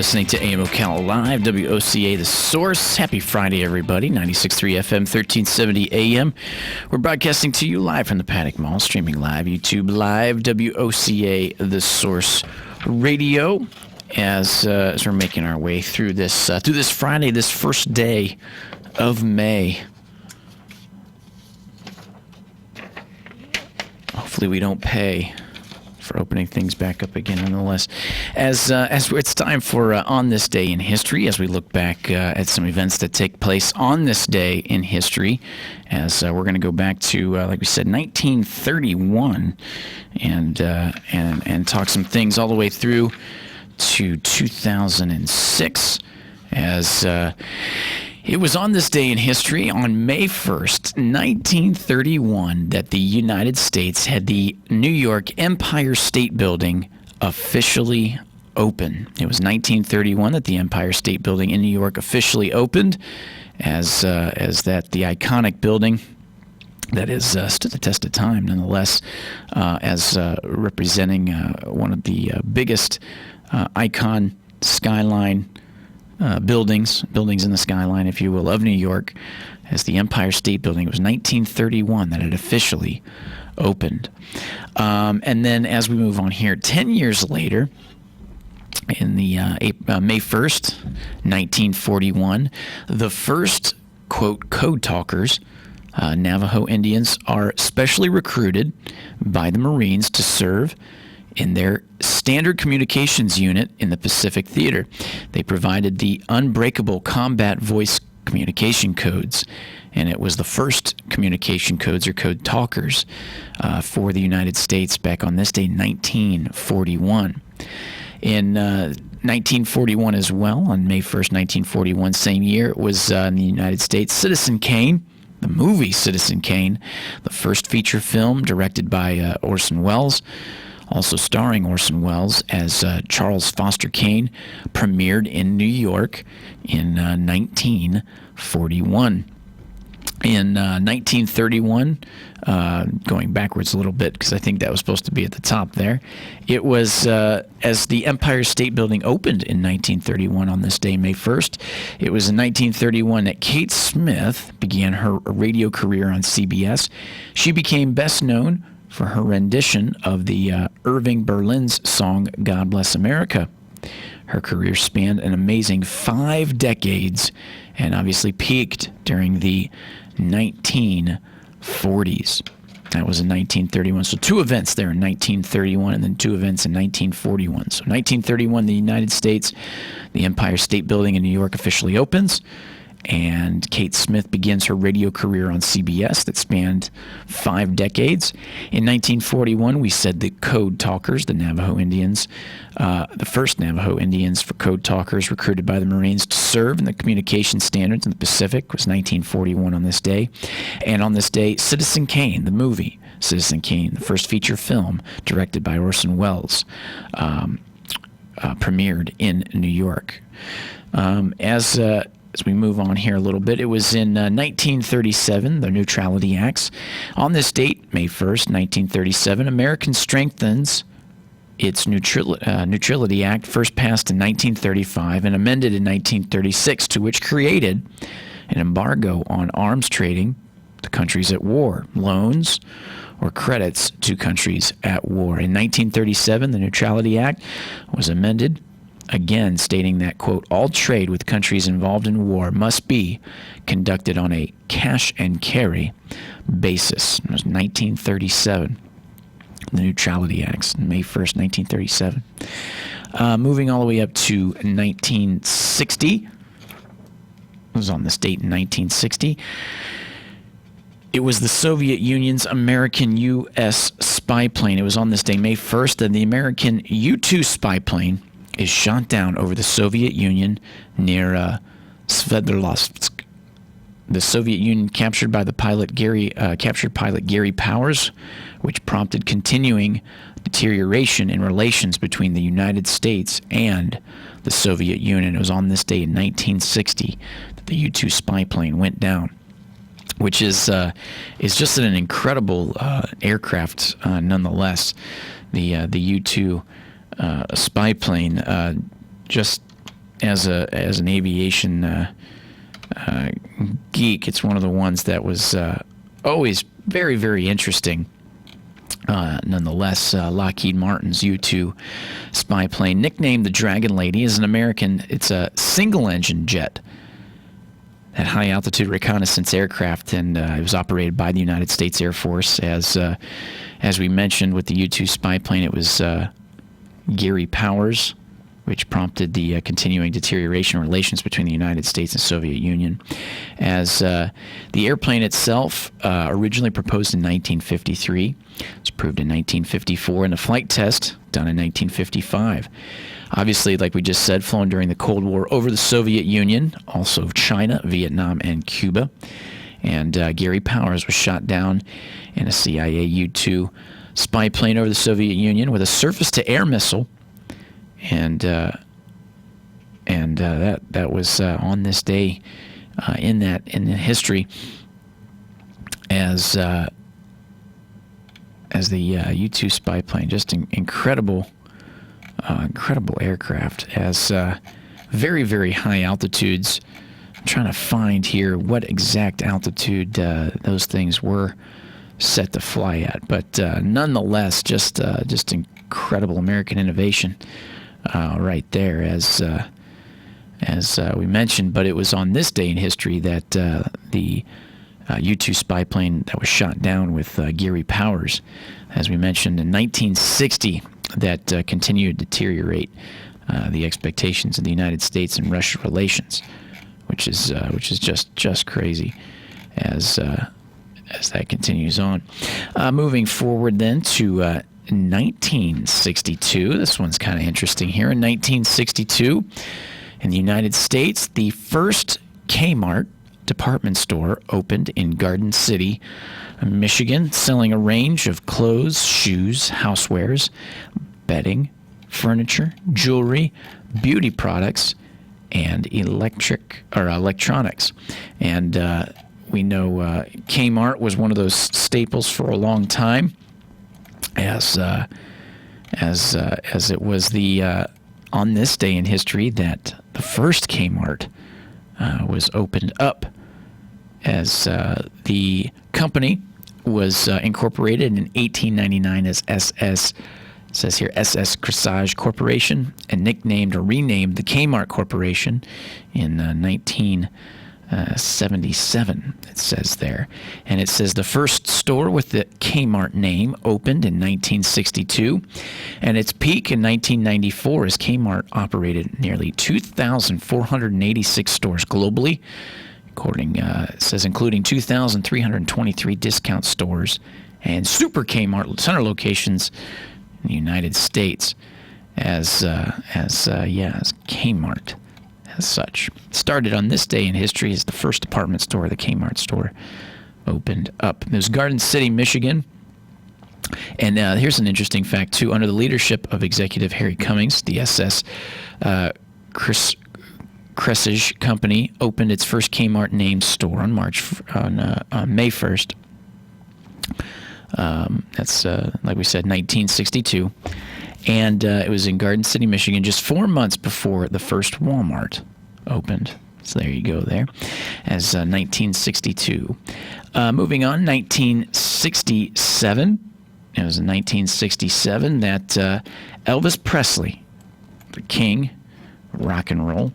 listening to AM Ocala Live, WOCA The Source. Happy Friday, everybody. 96.3 FM, 1370 AM. We're broadcasting to you live from the Paddock Mall, streaming live, YouTube Live, WOCA The Source Radio. As we're making our way through this Friday, this first day of May. Hopefully we don't pay for opening things back up again, nonetheless. As it's time for On This Day in History, as we look back at some events that take place on this day in history, as we're going to go back to, like we said, 1931, and talk some things all the way through to 2006, as it was on this day in history, on May 1st, 1931, that the United States had the New York Empire State Building officially open. It was 1931 that the Empire State Building in New York officially opened, as the iconic building that has stood the test of time, nonetheless, as representing one of the biggest icon skyline buildings in the skyline, if you will, of New York, as the Empire State Building. It was 1931 that it officially opened. And then as we move on here, 10 years later, in the May 1st, 1941, the first, quote, code talkers, Navajo Indians, are specially recruited by the Marines to serve in their standard communications unit in the Pacific Theater. They provided the unbreakable combat voice communication codes, and it was the first communication codes, or code talkers, for the United States back on this day, 1941. In 1941 as well, on May 1st, 1941, same year, it was in the United States, Citizen Kane, the movie Citizen Kane, the first feature film directed by Orson Welles, also starring Orson Welles as Charles Foster Kane, premiered in New York in 1941. In 1931, going backwards a little bit because I think that was supposed to be at the top there, it was as the Empire State Building opened in 1931 on this day, May 1st, it was in 1931 that Kate Smith began her radio career on CBS. She became best known for her rendition of the Irving Berlin's song, God Bless America. Her career spanned an amazing 5 decades and obviously peaked during the 1940s. That was in 1931. So 2 events there in 1931 and then 2 events in 1941. So 1931, the United States, the Empire State Building in New York officially opens, and Kate Smith begins her radio career on CBS that spanned 5 decades. In 1941, we said the Code Talkers, the Navajo Indians, the first Navajo Indians for Code Talkers recruited by the Marines to serve in the communication standards in the Pacific, was 1941 on this day. And on this day, Citizen Kane, the movie Citizen Kane, the first feature film directed by Orson Welles, premiered in New York. As we move on here a little bit, it was in 1937, the Neutrality Acts. On this date, May 1st, 1937, America strengthens its Neutrality Act, first passed in 1935 and amended in 1936, to which created an embargo on arms trading to countries at war, loans or credits to countries at war. In 1937, the Neutrality Act was amended, again stating that, quote, all trade with countries involved in war must be conducted on a cash and carry basis. It was 1937, the Neutrality Acts, May 1st, 1937. Moving all the way up to 1960, it was on this date in 1960, it was the Soviet Union's American U.S. spy plane. It was on this day, May 1st, that the American U-2 spy plane is shot down over the Soviet Union near Sverdlovsk. The Soviet Union captured pilot Gary Powers, which prompted continuing deterioration in relations between the United States and the Soviet Union. It was on this day in 1960 that the U-2 spy plane went down, which is just an incredible aircraft, nonetheless. The U-2 spy plane, just as an aviation geek, it's one of the ones that was always very, very interesting. Nonetheless, Lockheed Martin's U-2 spy plane, nicknamed the Dragon Lady, is an American. It's a single-engine jet, that high-altitude reconnaissance aircraft, and it was operated by the United States Air Force. As we mentioned with the U-2 spy plane, it was Gary Powers, which prompted the continuing deterioration of relations between the United States and Soviet Union. As the airplane itself, originally proposed in 1953, was approved in 1954, and a flight test done in 1955. Obviously, like we just said, flown during the Cold War over the Soviet Union, also China, Vietnam, and Cuba. And Gary Powers was shot down in a CIA U-2 spy plane over the Soviet Union with a surface-to-air missile. And that was on this day in history as the U-2 spy plane. Just incredible aircraft, as very, very high altitudes. I'm trying to find here what exact altitude those things were set to fly at, but nonetheless, just incredible American innovation. Right there, as we mentioned. But it was on this day in history that the U-2 spy plane that was shot down with Gary Powers, as we mentioned, in 1960, that continued to deteriorate the expectations of the United States and Russia relations, which is just crazy as that continues on. Moving forward then to 1962. This one's kind of interesting here. In 1962, in the United States, the first Kmart department store opened in Garden City, Michigan, selling a range of clothes, shoes, housewares, bedding, furniture, jewelry, beauty products, and electronics. And we know Kmart was one of those staples for a long time. As it was the on this day in history that the first Kmart was opened up, as the company was incorporated in 1899 as SS. It says here SS Corsage Corporation, and nicknamed or renamed the Kmart Corporation in 1977, it says there. And it says the first store with the Kmart name opened in 1962, and its peak in 1994 as Kmart operated nearly 2,486 stores globally, according, it says including 2,323 discount stores and Super Kmart center locations in the United States, as Kmart. As such, started on this day in history as the first department store, the Kmart store, opened up. It was Garden City, Michigan. And here's an interesting fact, too. Under the leadership of Executive Harry Cummings, the SS Corsage Company opened its first Kmart named store on May 1st. That's, like we said, 1962. And it was in Garden City, Michigan, just 4 months before the first Walmart opened. So there you go there, as 1962. Moving on, 1967. It was in 1967 that Elvis Presley, the king of rock and roll,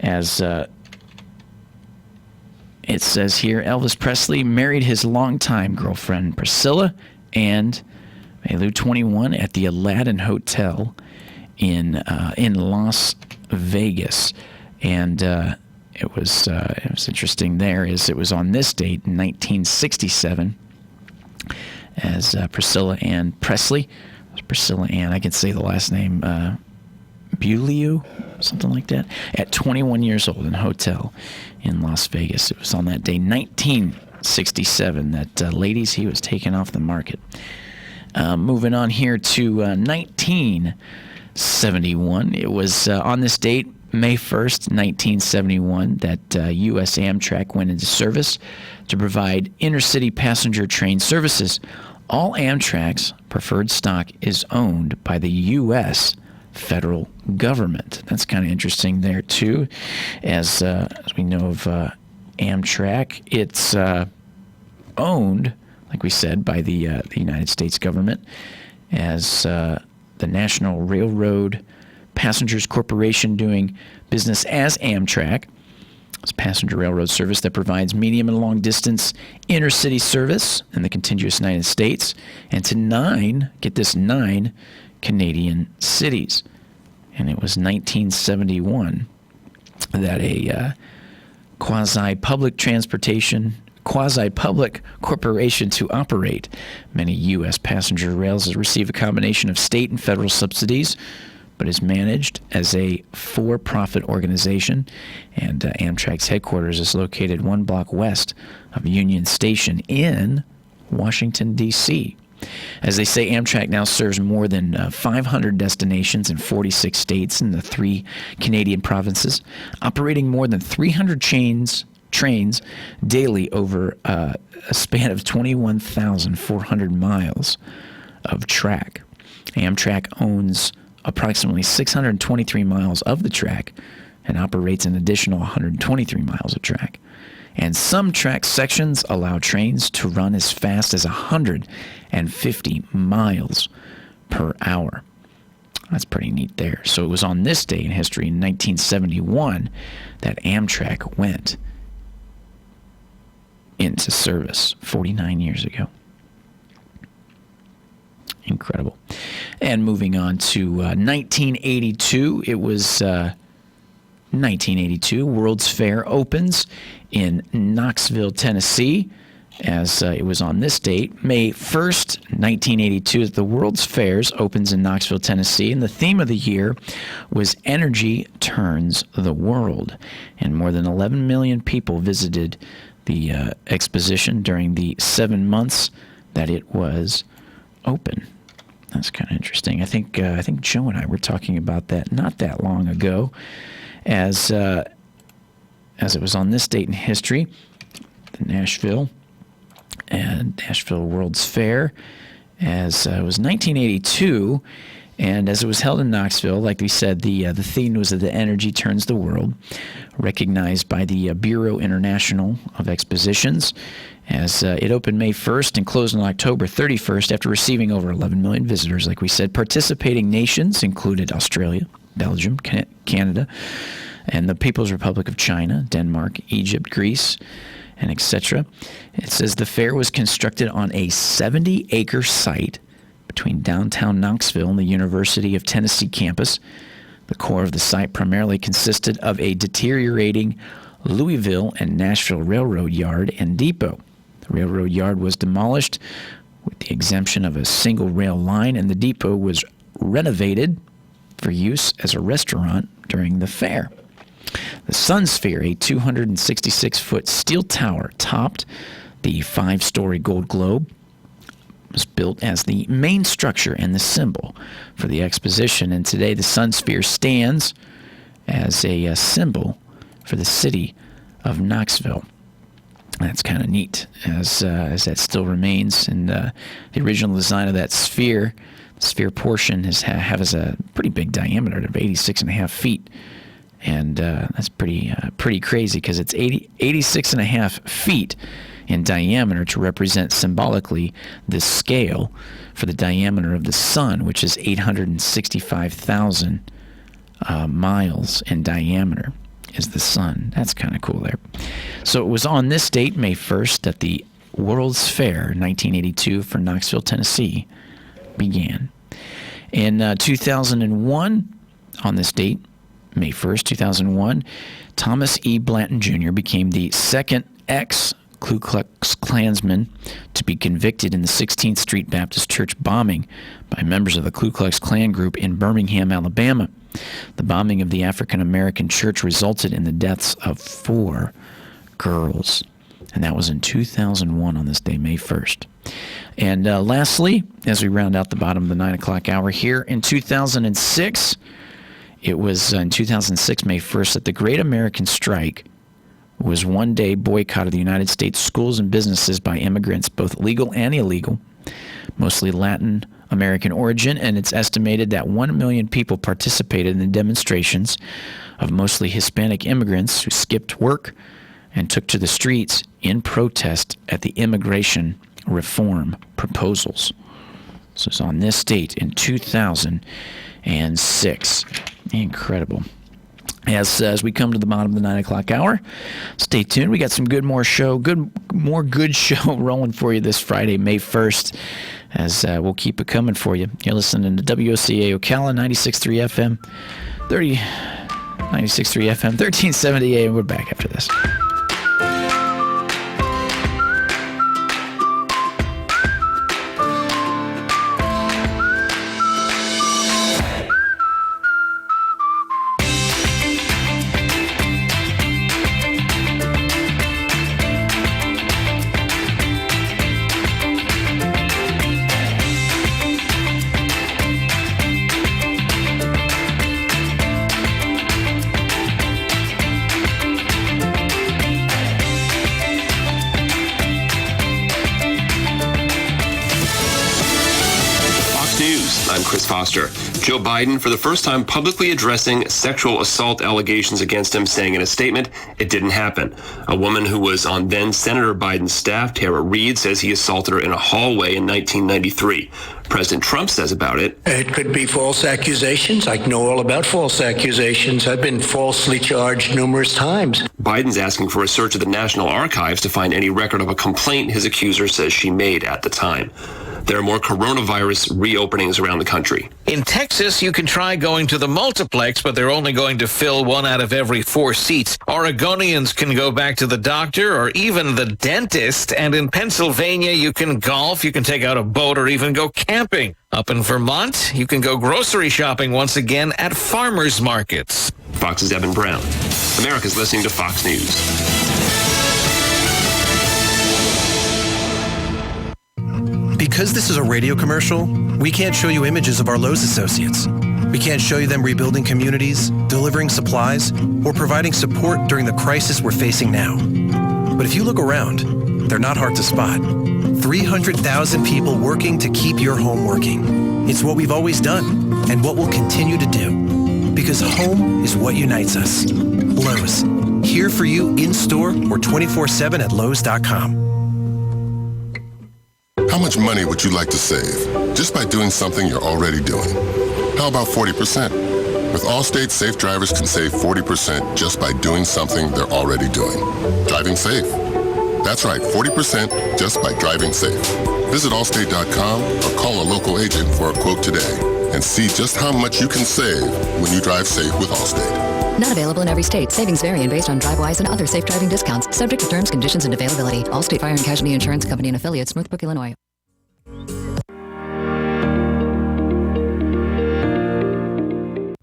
as it says here, Elvis Presley married his longtime girlfriend Priscilla and Maylou 21 at the Aladdin Hotel in Las Vegas, and it was interesting there is it was on this date in 1967 as Priscilla Ann Presley. Priscilla Ann, I can say the last name, Beaulieu, something like that, at 21 years old in a hotel in Las Vegas. It was on that day, 1967, that ladies, he was taken off the market. Moving on here to 1971. It was on this date, May 1st, 1971, that U.S. Amtrak went into service to provide intercity passenger train services. All Amtrak's preferred stock is owned by the U.S. federal government. That's kind of interesting there, too. As we know of Amtrak, it's owned, like we said, by the United States government as the National Railroad Passengers Corporation, doing business as Amtrak. It's a passenger railroad service that provides medium and long distance intercity service in the contiguous United States and to 9 Canadian cities. And it was 1971 that a quasi-public corporation to operate many U.S. passenger rails has received a combination of state and federal subsidies, but is managed as a for-profit organization. And Amtrak's headquarters is located 1 block west of Union Station in Washington, D.C. As they say, Amtrak now serves more than 500 destinations in 46 states and the 3 Canadian provinces, operating more than 300 trains daily over a span of 21,400 miles of track. Amtrak owns approximately 623 miles of the track and operates an additional 123 miles of track. And some track sections allow trains to run as fast as 150 miles per hour. That's pretty neat there. So it was on this day in history in 1971 that Amtrak went into service 49 years ago. Incredible. And moving on to 1982, it was 1982, World's Fair opens in Knoxville, Tennessee, as it was on this date, May 1st, 1982, that the World's Fairs opens in Knoxville, Tennessee, and the theme of the year was Energy Turns the World, and more than 11 million people visited the exposition during the 7 months that it was open. That's kind of interesting. I think Joe and I were talking about that not that long ago, as it was on this date in history, the Nashville World's Fair, as it was 1982, and as it was held in Knoxville, like we said, the theme was that the energy turns the world, recognized by the Bureau International of Expositions, as it opened May 1st and closed on October 31st after receiving over 11 million visitors. Like we said, participating nations included Australia, Belgium, Canada, and the People's Republic of China, Denmark, Egypt, Greece, and etc. It says the fair was constructed on a 70-acre site between downtown Knoxville and the University of Tennessee campus. The core of the site primarily consisted of a deteriorating Louisville and Nashville Railroad yard and depot. The railroad yard was demolished with the exemption of a single rail line, and the depot was renovated for use as a restaurant during the fair. The Sun Sphere, a 266-foot steel tower, topped the 5-story gold globe, was built as the main structure and the symbol for the exposition, and today the Sun Sphere stands as a symbol for the city of Knoxville. That's kind of neat, as that still remains. And the original design of that sphere, the sphere portion, has a pretty big diameter of 86.5 feet. And that's pretty crazy, because it's 86.5 feet in diameter to represent symbolically the scale for the diameter of the sun, which is 865,000 miles in diameter is the sun. That's kind of cool there. So it was on this date, May 1st, that the World's Fair 1982 for Knoxville, Tennessee began. In 2001, on this date, May 1st, 2001, Thomas E. Blanton Jr. became the second ex-Ku Klux Klansman to be convicted in the 16th Street Baptist Church bombing by members of the Ku Klux Klan group in Birmingham, Alabama. The bombing of the African-American church resulted in the deaths of 4 girls, and that was in 2001 on this day, May 1st. And lastly, as we round out the bottom of the 9 o'clock hour here, in 2006, it was in 2006, May 1st, that the Great American Strike was one-day boycott of the United States schools and businesses by immigrants, both legal and illegal. mostly Latin American origin, and it's estimated that 1 million people participated in the demonstrations of mostly Hispanic immigrants who skipped work and took to the streets in protest at the immigration reform proposals. This was on this date in 2006. Incredible. As we come to the bottom of the 9 o'clock hour, stay tuned. We got some more good show rolling for you this Friday, May 1st, as we'll keep it coming for you. You're listening to WOCA Ocala, 96.3 FM, 1370 AM. We're back after this. Foster. Joe Biden, for the first time, publicly addressing sexual assault allegations against him, saying in a statement, it didn't happen. A woman who was on then Senator Biden's staff, Tara Reid, says he assaulted her in a hallway in 1993. President Trump says about it, it could be false accusations. I know all about false accusations. I've been falsely charged numerous times. Biden's asking for a search of the National Archives to find any record of a complaint his accuser says she made at the time. There are more coronavirus reopenings around the country. In Texas, you can try going to the multiplex, but they're only going to fill 1 out of every 4 seats. Oregonians can go back to the doctor or even the dentist. And in Pennsylvania, you can golf, you can take out a boat, or even go camping. Up in Vermont, you can go grocery shopping once again at farmers markets. Fox's Evan Brown. America's listening to Fox News. Because this is a radio commercial, we can't show you images of our Lowe's associates. We can't show you them rebuilding communities, delivering supplies, or providing support during the crisis we're facing now. But if you look around, they're not hard to spot. 300,000 people working to keep your home working. It's what we've always done and what we'll continue to do. Because home is what unites us. Lowe's, here for you in store or 24/7 at Lowe's.com. How much money would you like to save just by doing something you're already doing? How about 40%? With Allstate, safe drivers can save 40% just by doing something they're already doing. Driving safe. That's right, 40% just by driving safe. Visit Allstate.com or call a local agent for a quote today and see just how much you can save when you drive safe with Allstate. Not available in every state. Savings vary based on DriveWise and other safe driving discounts. Subject to terms, conditions, and availability. Allstate Fire and Casualty Insurance Company and Affiliates, Northbrook, Illinois.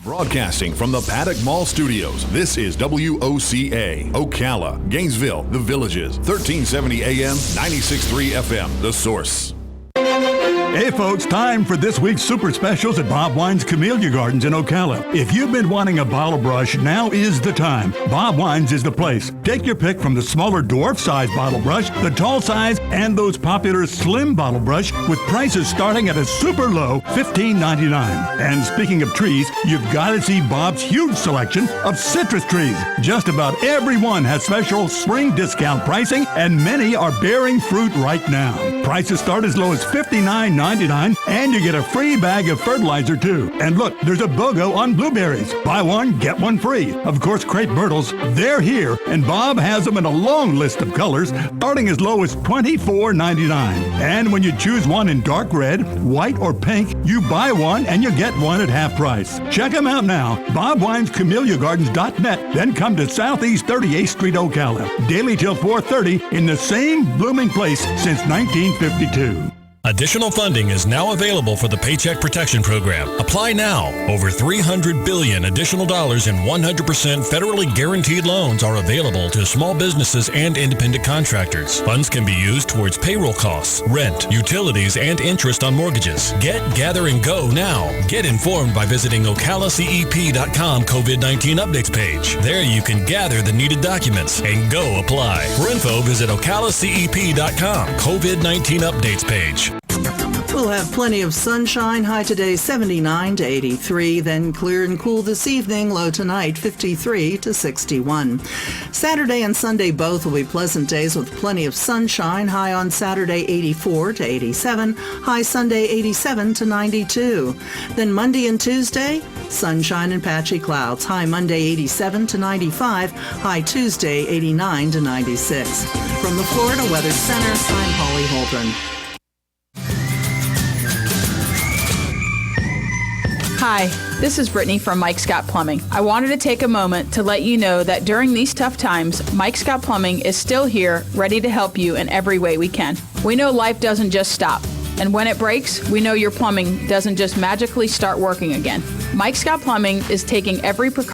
Broadcasting from the Paddock Mall Studios, this is WOCA, Ocala, Gainesville, The Villages, 1370 AM, 96.3 FM, The Source. Hey folks, time for this week's super specials at Bob Wine's Camellia Gardens in Ocala. If you've been wanting a bottle brush, now is the time. Bob Wine's is the place. Take your pick from the smaller dwarf size bottle brush, the tall size, and those popular slim bottle brush with prices starting at a super low $15.99. And speaking of trees, you've got to see Bob's huge selection of citrus trees. Just about every one has special spring discount pricing, and many are bearing fruit right now. Prices start as low as $59.99, and you get a free bag of fertilizer too. And look, there's a BOGO on blueberries. Buy one, get one free. Of course, crepe myrtles, they're here, and Bob has them in a long list of colors, starting as low as $24.99. And when you choose one in dark red, white, or pink, you buy one and you get one at half price. Check them out now, BobWinesCameliaGardens.net. Then come to Southeast 38th Street, Ocala, daily till 4:30 in the same blooming place since 1952. Additional funding is now available for the Paycheck Protection Program. Apply now. Over $300 billion additional dollars in 100% federally guaranteed loans are available to small businesses and independent contractors. Funds can be used towards payroll costs, rent, utilities, and interest on mortgages. Get, gather, and go now. Get informed by visiting OcalaCEP.com COVID-19 updates page. There you can gather the needed documents and go apply. For info, visit OcalaCEP.com COVID-19 updates page. We'll have plenty of sunshine, high today 79 to 83, then clear and cool this evening, low tonight 53 to 61. Saturday and Sunday both will be pleasant days with plenty of sunshine, high on Saturday 84 to 87, high Sunday 87 to 92. Then Monday and Tuesday, sunshine and patchy clouds, high Monday 87 to 95, high Tuesday 89 to 96. From the Florida Weather Center, I'm Holly Holden. Hi, this is Brittany from Mike Scott Plumbing. I wanted to take a moment to let you know that during these tough times, Mike Scott Plumbing is still here, ready to help you in every way we can. We know life doesn't just stop, and when it breaks, we know your plumbing doesn't just magically start working again. Mike Scott Plumbing is taking every precaution